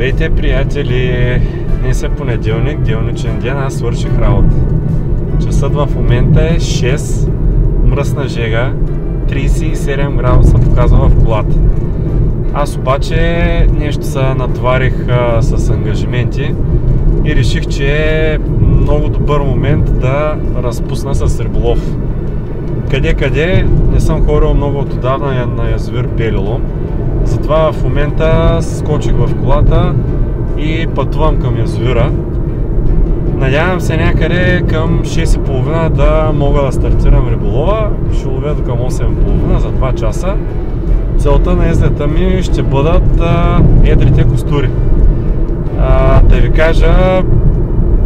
Здравейте, приятели! Днес е понеделник, делничен ден, аз свърших работа. Часът в момента е 6, мръсна жега, 37 градуса показва в колата. Аз обаче нещо се натоварих с ангажименти и реших, че е много добър момент да разпусна с риболов. Къде не съм ходил много отдавна на язовир Бели Лом. Затова в момента скочих в колата и пътувам към язовира. Надявам се някъде към 6:30 да мога да стартирам риболова. Ще ловя до към 8:30 за 2 часа. Целта на излета ми ще бъдат едрите костури. Да ви кажа,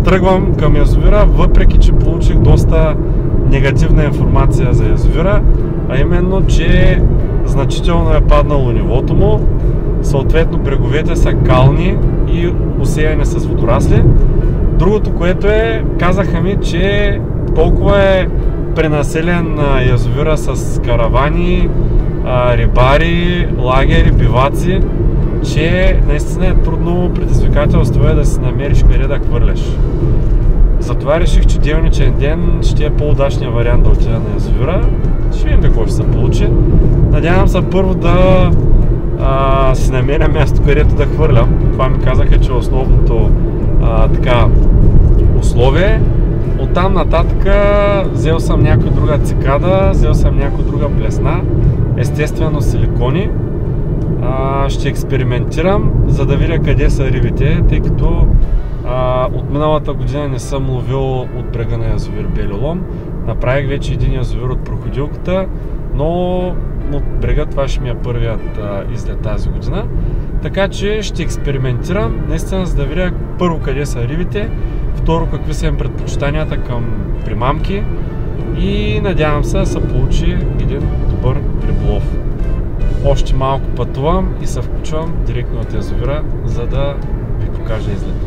тръгвам към язовира, въпреки че получих доста негативна информация за язовира, а именно, че значително е паднало нивото му, съответно бреговете са кални и усеяни с водорасли. Другото, което е, казаха ми, че толкова е пренаселен язовира с каравани, рибари, лагери, биваци, че наистина е трудно, предизвикателство е да си намериш къде да хвърляш. Затова реших, че делничен ден ще е по-удачният вариант да отида на язовира. Ще видим какво ще се получи. Надявам се първо да си намеря място, където да хвърлям. Това ми казаха, че е основното условие. Оттам нататък взел съм някоя друга цикада, взел съм някоя друга плесна, естествено силикони. Ще експериментирам, за да видя къде са рибите, тъй като от миналата година не съм ловил от брега на язовир Бели Лом. Направих вече един язовир от проходилката, но от брега това ще ми е първият излет тази година. Така че ще експериментирам, наистина, за да видя първо къде са рибите, второ какви са им предпочитанията към примамки и надявам се да се получи един добър риболов. Още малко пътувам и се включвам директно от язовира, за да ви покажа излета.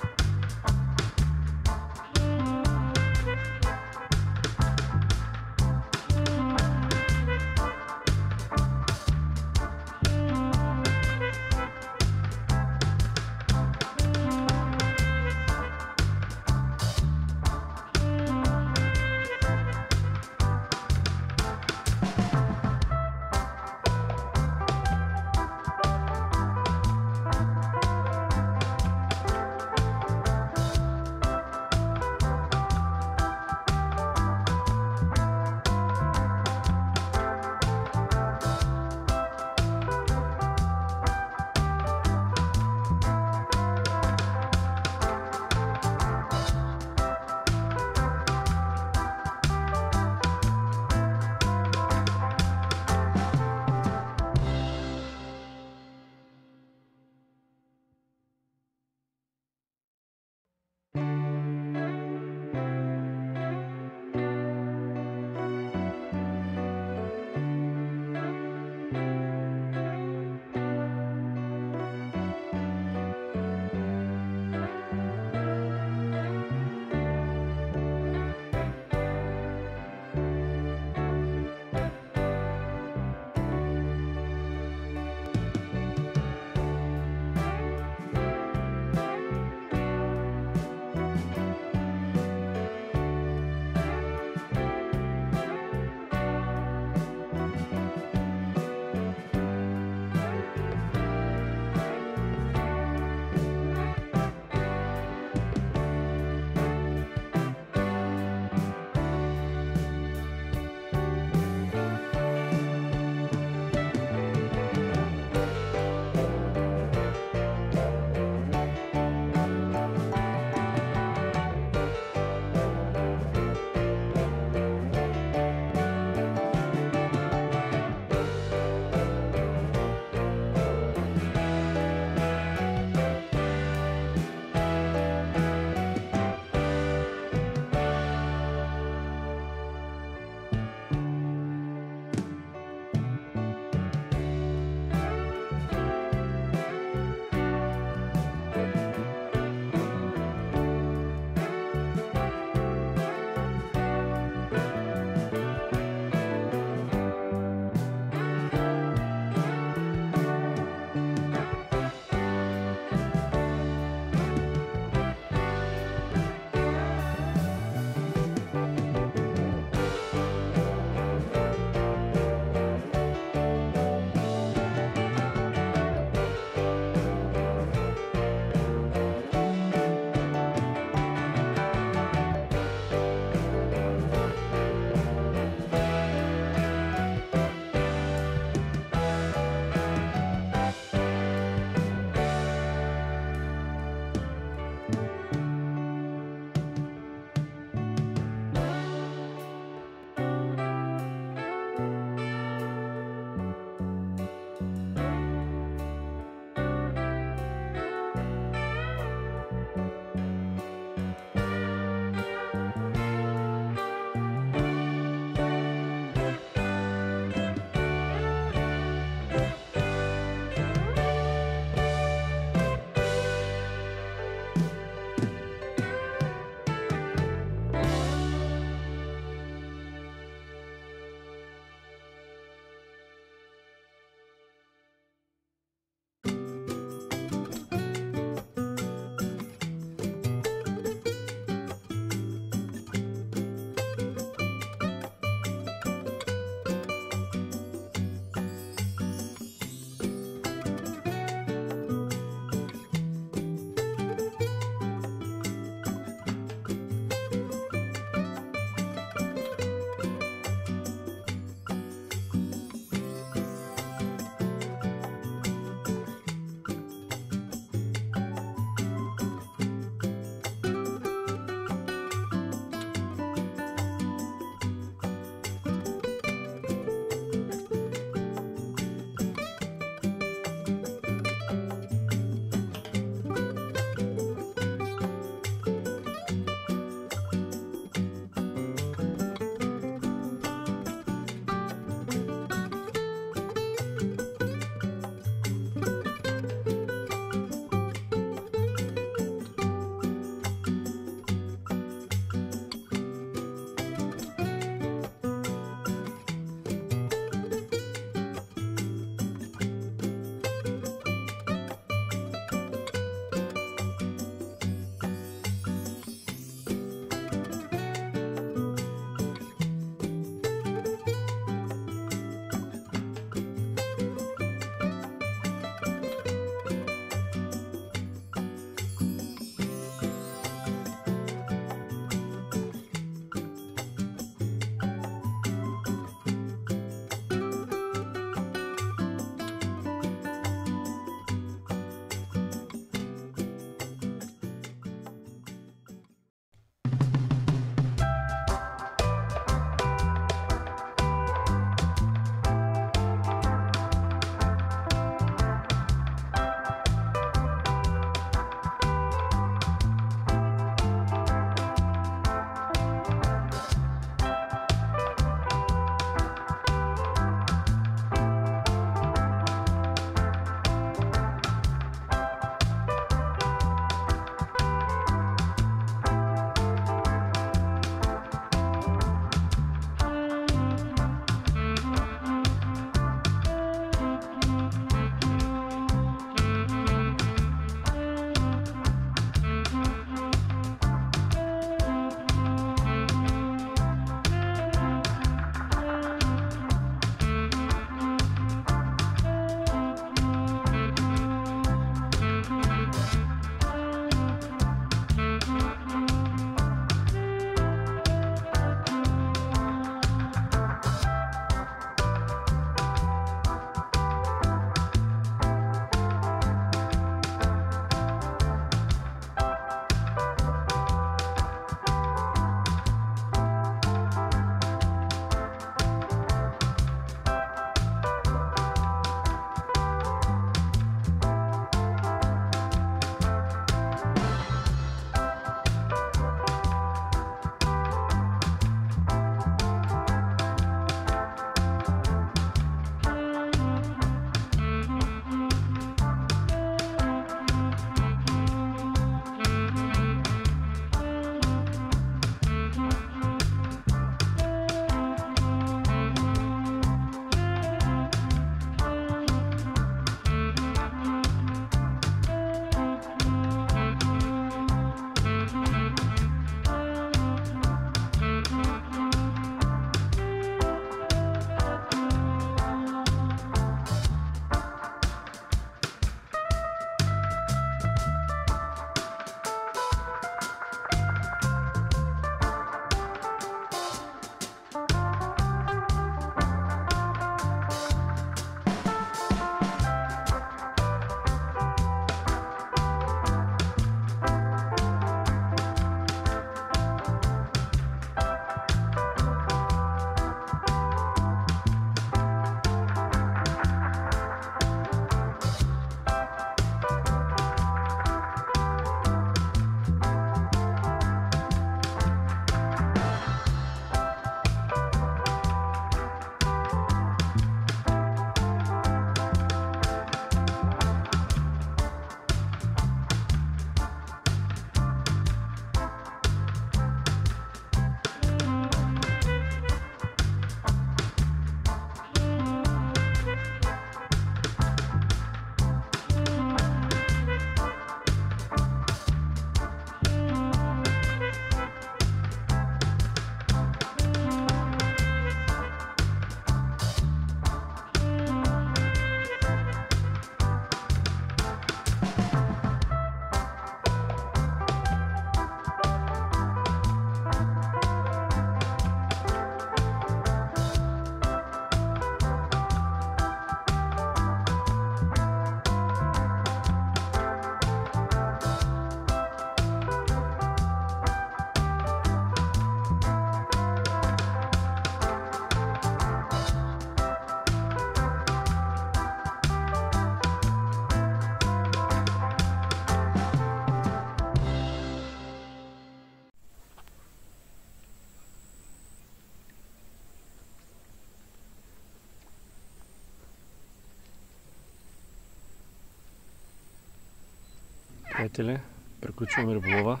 Приятели, приключвам риболова.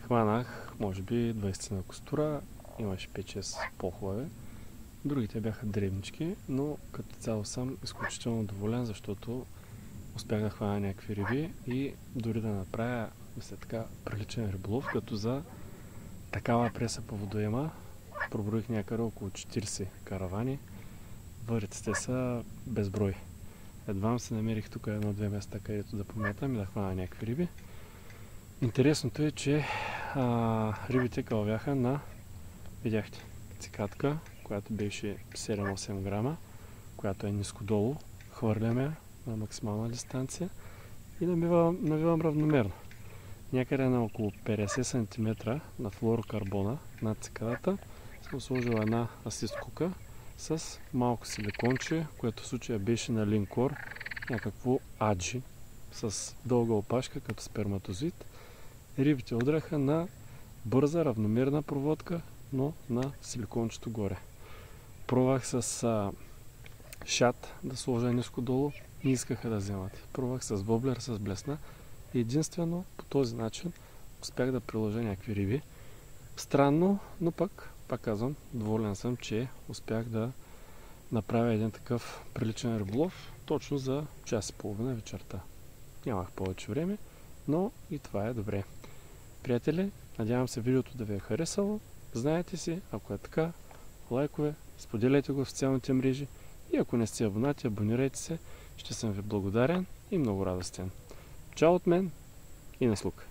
Хванах, може би 20 на костура, имаше 5-6 по-хубави. Другите бяха дребнички, но като цяло съм изключително доволен, защото успях да хвана някакви риби и дори да направя, мисля така, приличен риболов, като за такава преса по водоема проброих някъде около 40 каравани. Въриците са безброй. Едва се намерих тук едно-две места, където да пометам и да хвана някакви риби. Интересното е, че рибите кълвяха на, видяхте, цикатка, която беше 7-8 грама, която е ниско долу. Хвърляме на максимална дистанция и навивам равномерно. Някъде на около 50 см на флуорокарбона над цикадата съм сложил една асисткука с малко силиконче, което в случая беше на линкор, някакво аджи с дълга опашка като сперматозоид. Рибите удраха на бърза, равномерна проводка, но на силикончето горе. Пробвах с шат да сложа ниско долу, не искаха да вземат. Пробвах с воблер, с блесна. Единствено по този начин успях да приложа някакви риби. Странно, но пак казвам, доволен съм, че успях да направя един такъв приличен риболов точно за час и половина вечерта. Нямах повече време, но и това е добре. Приятели, надявам се видеото да ви е харесало. Знаете си, ако е така, лайкове, споделяйте го в социалните мрежи и ако не сте абонати, абонирайте се. Ще съм ви благодарен и много радостен. Чао от мен и на слух!